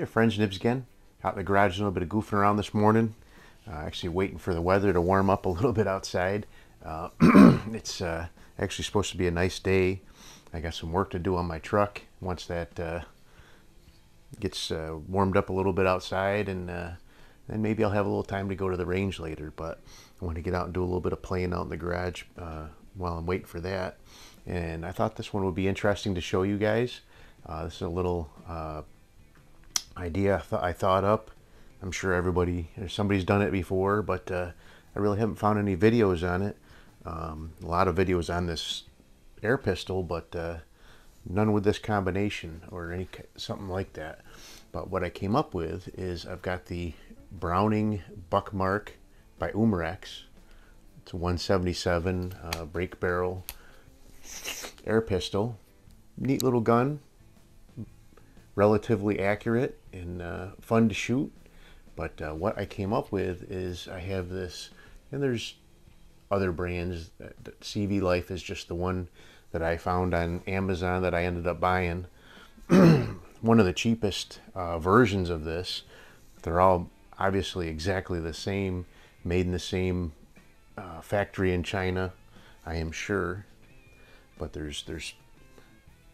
friends, Nibs again. Out in the garage, a little bit of goofing around this morning. Actually waiting for the weather to warm up a little bit outside. It's actually supposed to be a nice day. I got some work to do on my truck once that gets warmed up a little bit outside, and then maybe I'll have a little time to go to the range later. But I want to get out and do a little bit of playing out in the garage while I'm waiting for that. And I thought this one would be interesting to show you guys. This is a little idea I thought up. I'm sure somebody's done it before, but I really haven't found any videos on it. A lot of videos on this air pistol, but none with this combination or something like that. But what I came up with is I've got the Browning Buckmark by Umarex. It's a 177 break barrel air pistol. Neat little gun, relatively accurate and fun to shoot. But what I came up with is I have this, and there's other brands. Cvlife is just the one that I found on Amazon that I ended up buying. One of the cheapest versions of this. They're all obviously exactly the same, made in the same factory in China, I am sure. But there's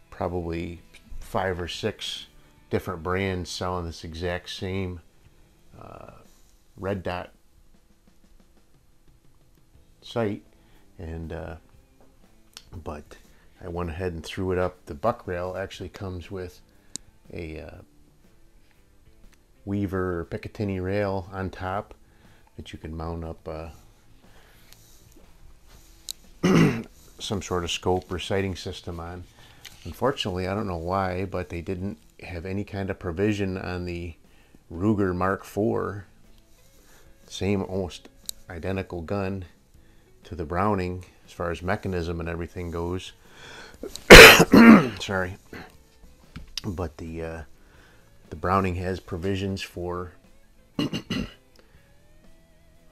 probably 5 or 6 different brands selling this exact same red dot sight, and but I went ahead and threw it up. The buck rail actually comes with a Weaver or Picatinny rail on top that you can mount up some sort of scope or sighting system on. Unfortunately, I don't know why, but they didn't have any kind of provision on the Ruger Mark IV, same almost identical gun to the Browning as far as mechanism and everything goes. Sorry, but the Browning has provisions for a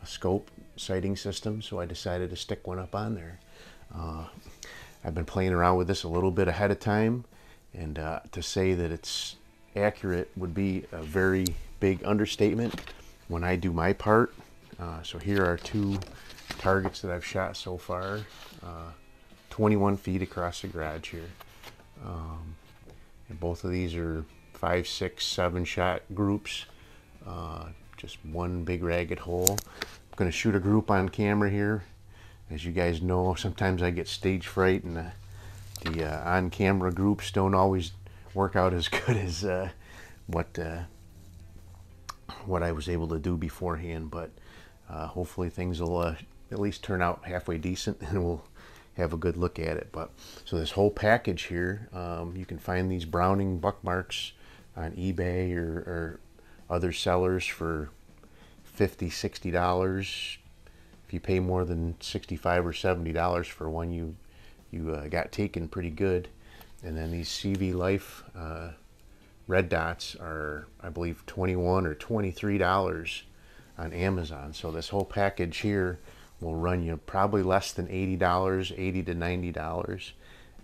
scope sighting system, so I decided to stick one up on there. I've been playing around with this a little bit ahead of time, and to say that it's accurate would be a very big understatement when I do my part. So here are 2 targets that I've shot so far, 21 feet across the garage here, and both of these are 5, 6, 7 shot groups, just one big ragged hole. I'm going to shoot a group on camera here. As you guys know, sometimes I get stage fright, and the on-camera groups don't always work out as good as what I was able to do beforehand. But hopefully things will at least turn out halfway decent, and we'll have a good look at it. But so this whole package here, you can find these Browning Buckmarks on eBay or other sellers for $50, $60. If you pay more than $65 or $70 for one, you got taken pretty good. And then these Cvlife red dots are, I believe, $21 or $23 on Amazon. So this whole package here will run you probably less than $80, $80 to $90,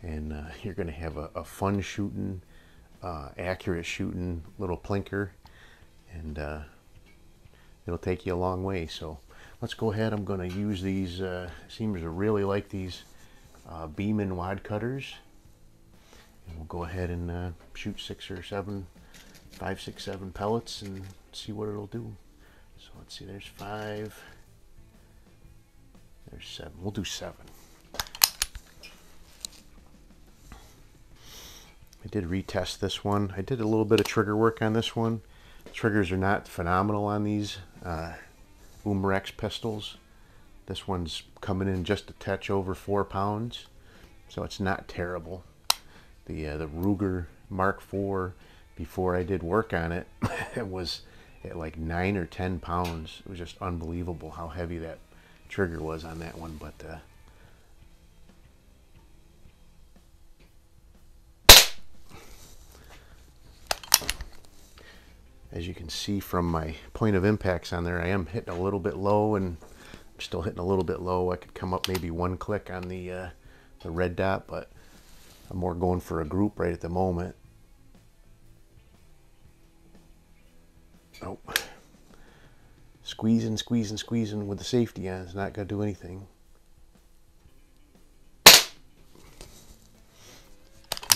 and you're going to have a fun shooting, accurate shooting little plinker, and it'll take you a long way. So let's go ahead. I'm going to use these. Seamers really like these Beeman wad cutters, and we'll go ahead and shoot 6 or 7, 5, 6, 7 pellets and see what it'll do. So let's see. There's 5. There's 7. We'll do 7. I did retest this one. I did a little bit of trigger work on this one. Triggers are not phenomenal on these Umarex pistols. This one's coming in just a touch over 4 pounds, so it's not terrible. The Ruger Mark IV, before I did work on it, it was at like 9 or 10 pounds. It was just unbelievable how heavy that trigger was on that one. But as you can see from my point of impacts on there, I am hitting a little bit low, and I'm still hitting a little bit low. I could come up maybe 1 click on the red dot, but I'm more going for a group right at the moment. Oh, squeezing, squeezing, squeezing with the safety on is not going to do anything.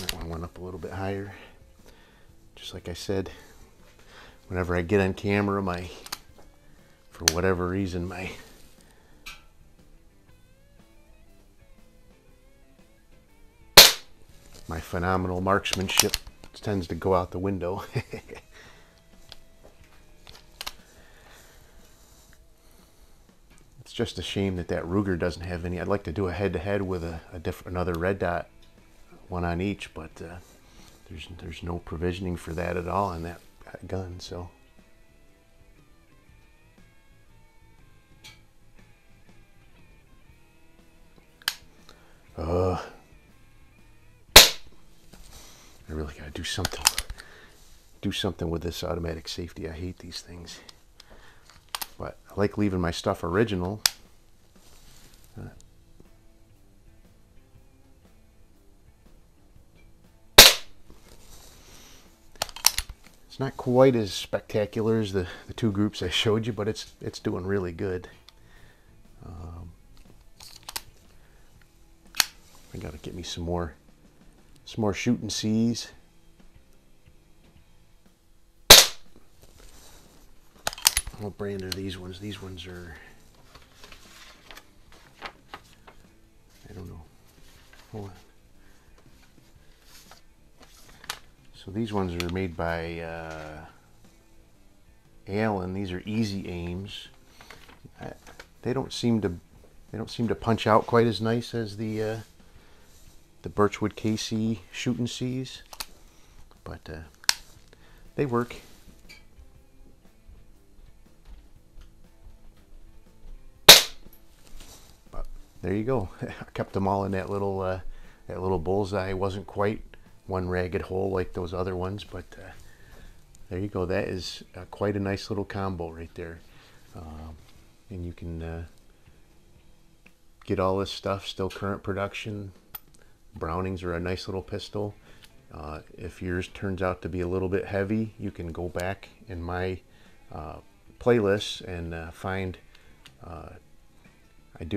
That one went up a little bit higher. Just like I said, whenever I get on camera, for whatever reason, my phenomenal marksmanship tends to go out the window. It's just a shame that Ruger doesn't have any. I'd like to do a head-to-head with another red dot, one on each, but there's no provisioning for that at all on that gun. So I really gotta do something with this automatic safety. I hate these things, but I like leaving my stuff original. It's not quite as spectacular as the two groups I showed you, but it's doing really good. I gotta get me some more shooting C's. What brand are these ones? These ones are, I don't know. Hold on. So these ones are made by Allen. These are easy aims. They don't seem to punch out quite as nice as the Birchwood KC shooting C's, but they work. But there you go. I kept them all in that little bullseye. It wasn't quite one ragged hole like those other ones, but there you go. That is quite a nice little combo right there, and you can get all this stuff still current production. Brownings are a nice little pistol. If yours turns out to be a little bit heavy, you can go back in my playlists and find. I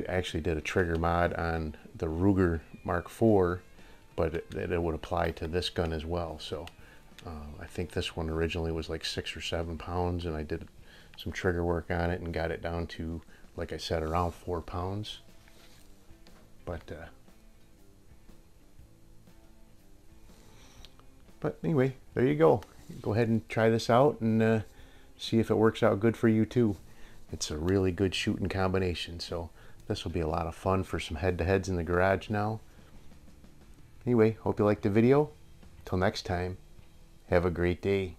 actually did a trigger mod on the Ruger Mark IV, but it would apply to this gun as well. So I think this one originally was like 6 or 7 pounds, and I did some trigger work on it and got it down to, like I said, around 4 pounds. But anyway, there you go. Go ahead and try this out and see if it works out good for you too. It's a really good shooting combination, so this will be a lot of fun for some head-to-heads in the garage now. Anyway, hope you liked the video. Till next time, have a great day.